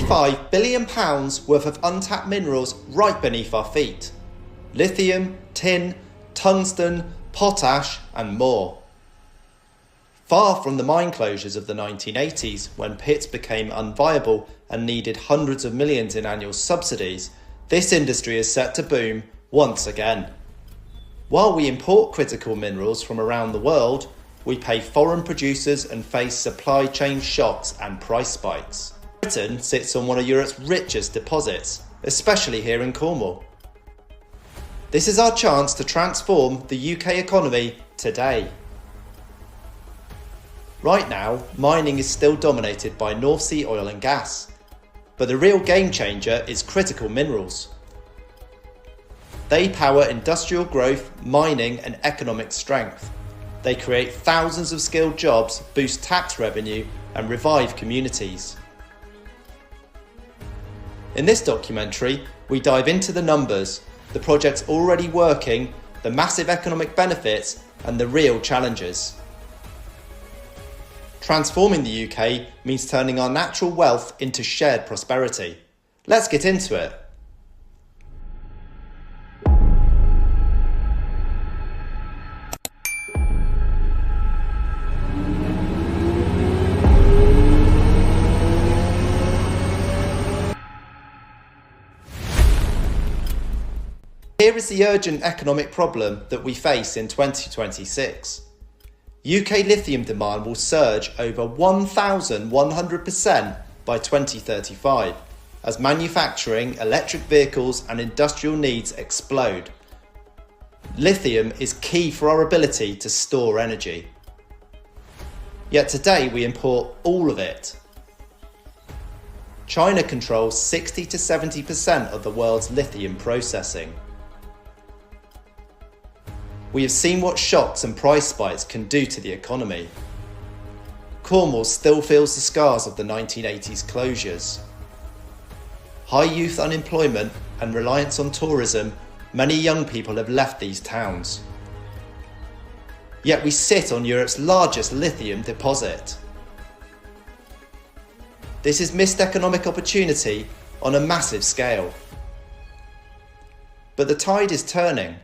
£55 billion worth of untapped minerals right beneath our feet. Lithium, tin, tungsten, potash and more. Far from the mine closures of the 1980s, when pits became unviable and needed hundreds of millions in annual subsidies, this industry is set to boom once again. While we import critical minerals from around the world, we pay foreign producers and face supply chain shocks and price spikes. Britain sits on one of Europe's richest deposits, especially here in Cornwall. This is our chance to transform the UK economy today. Right now, mining is still dominated by North Sea oil and gas, but the real game changer is critical minerals. They power industrial growth, mining and economic strength. They create thousands of skilled jobs, boost tax revenue and revive communities. In this documentary, we dive into the numbers, the projects already working, the massive economic benefits and the real challenges. Transforming the UK means turning our natural wealth into shared prosperity. Let's get into it. Here is the urgent economic problem that we face in 2026. UK lithium demand will surge over 1,100% by 2035 as manufacturing, electric vehicles and industrial needs explode. Lithium is key for our ability to store energy. Yet today we import all of it. China controls 60 to 70% of the world's lithium processing. We have seen what shocks and price spikes can do to the economy. Cornwall still feels the scars of the 1980s closures. High youth unemployment and reliance on tourism, many young people have left these towns. Yet we sit on Europe's largest lithium deposit. This is missed economic opportunity on a massive scale. But the tide is turning.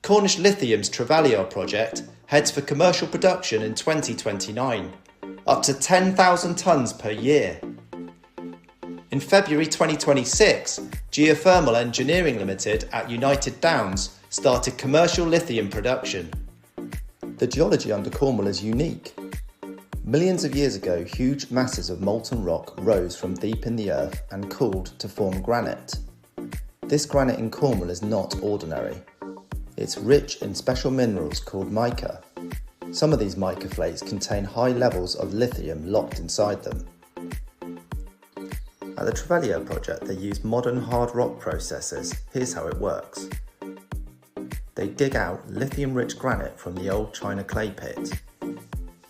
Cornish Lithium's Trelavour project heads for commercial production in 2029, up to 10,000 tonnes per year. In February 2026, Geothermal Engineering Limited at United Downs started commercial lithium production. The geology under Cornwall is unique. Millions of years ago, huge masses of molten rock rose from deep in the earth and cooled to form granite. This granite in Cornwall is not ordinary. It's rich in special minerals called mica. Some of these mica flakes contain high levels of lithium locked inside them. At the Trelavour project, they use modern hard rock processes. Here's how it works. They dig out lithium-rich granite from the old China clay pit.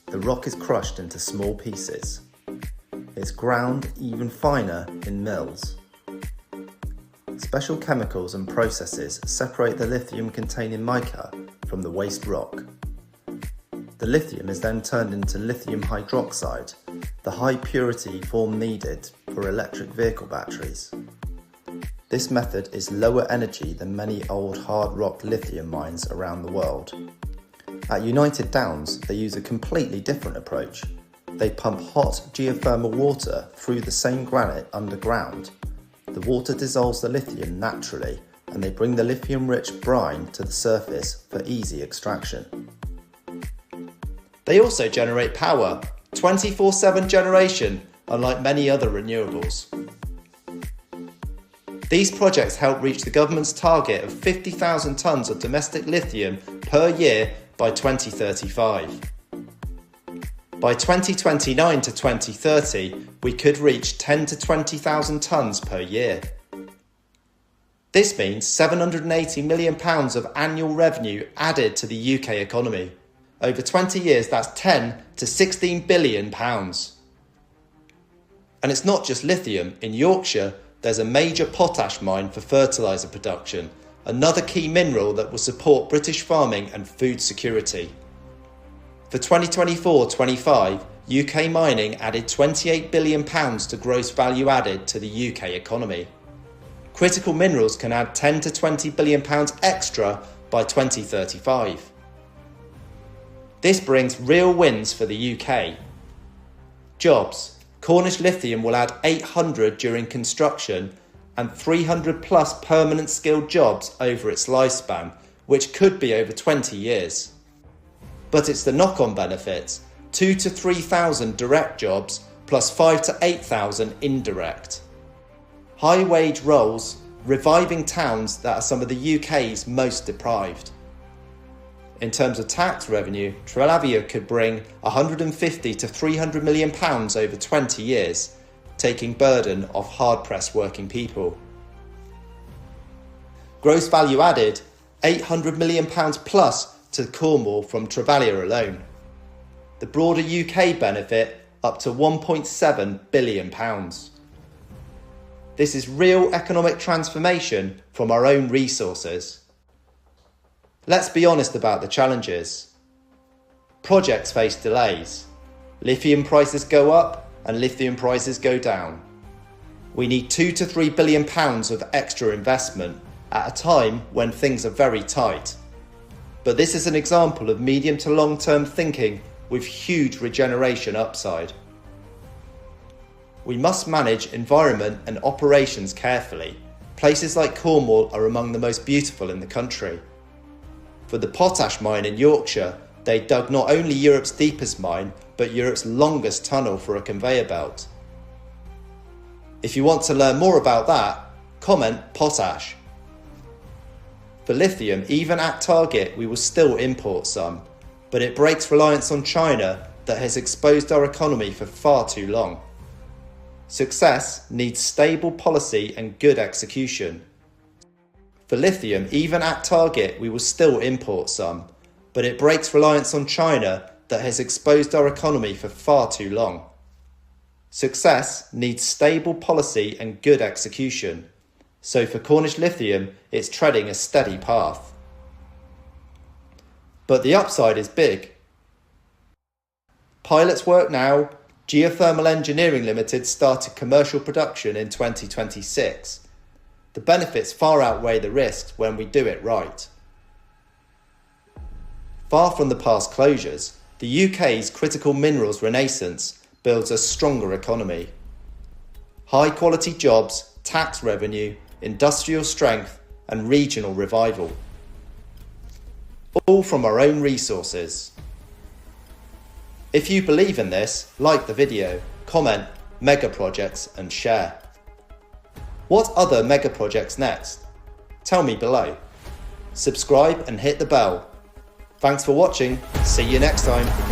The rock is crushed into small pieces. It's ground even finer in mills. Special chemicals and processes separate the lithium-containing mica from the waste rock. The lithium is then turned into lithium hydroxide, the high-purity form needed for electric vehicle batteries. This method is lower energy than many old hard rock lithium mines around the world. At United Downs, they use a completely different approach. They pump hot geothermal water through the same granite underground. The water dissolves the lithium naturally and they bring the lithium-rich brine to the surface for easy extraction. They also generate power, 24/7 generation, unlike many other renewables. These projects help reach the government's target of 50,000 tonnes of domestic lithium per year by 2035. By 2029 to 2030, we could reach 10 to 20,000 tonnes per year. This means £780 million of annual revenue added to the UK economy. Over 20 years, that's £10 to £16 billion. And it's not just lithium. In Yorkshire, there's a major potash mine for fertiliser production, another key mineral that will support British farming and food security. For 2024-25, UK mining added £28 billion to gross value added to the UK economy. Critical minerals can add £10 to £20 billion extra by 2035. This brings real wins for the UK. Jobs. Cornish Lithium will add 800 during construction and 300 plus permanent skilled jobs over its lifespan, which could be over 20 years. But it's the knock-on benefits, 2,000 to 3,000 direct jobs plus 5,000 to 8,000 indirect. High-wage roles, reviving towns that are some of the UK's most deprived. In terms of tax revenue, Trelavour could bring £150 to £300 million over 20 years, taking burden off hard-pressed working people. Gross value added, £800 million plus to Cornwall from Trelavour alone. The broader UK benefit up to £1.7 billion. This is real economic transformation from our own resources. Let's be honest about the challenges. Projects face delays. Lithium prices go up and lithium prices go down. We need £2 to £3 billion of extra investment at a time when things are very tight. But this is an example of medium to long-term thinking with huge regeneration upside. We must manage environment and operations carefully. Places like Cornwall are among the most beautiful in the country. For the potash mine in Yorkshire, they dug not only Europe's deepest mine, but Europe's longest tunnel for a conveyor belt. If you want to learn more about that, comment potash. For lithium, even at target, we will still import some, but it breaks reliance on China that has exposed our economy for far too long. Success needs stable policy and good execution. For lithium, even at target, we will still import some, but it breaks reliance on China that has exposed our economy for far too long. Success needs stable policy and good execution. So for Cornish Lithium, it's treading a steady path. But the upside is big. Pilots work now. Geothermal Engineering Limited started commercial production in 2026. The benefits far outweigh the risks when we do it right. Far from the past closures, the UK's critical minerals renaissance builds a stronger economy. High quality jobs, tax revenue, industrial strength and regional revival. All from our own resources. If you believe in this, like the video, comment, mega projects and share. What other mega projects next? Tell me below. Subscribe and hit the bell. Thanks for watching. See you next time.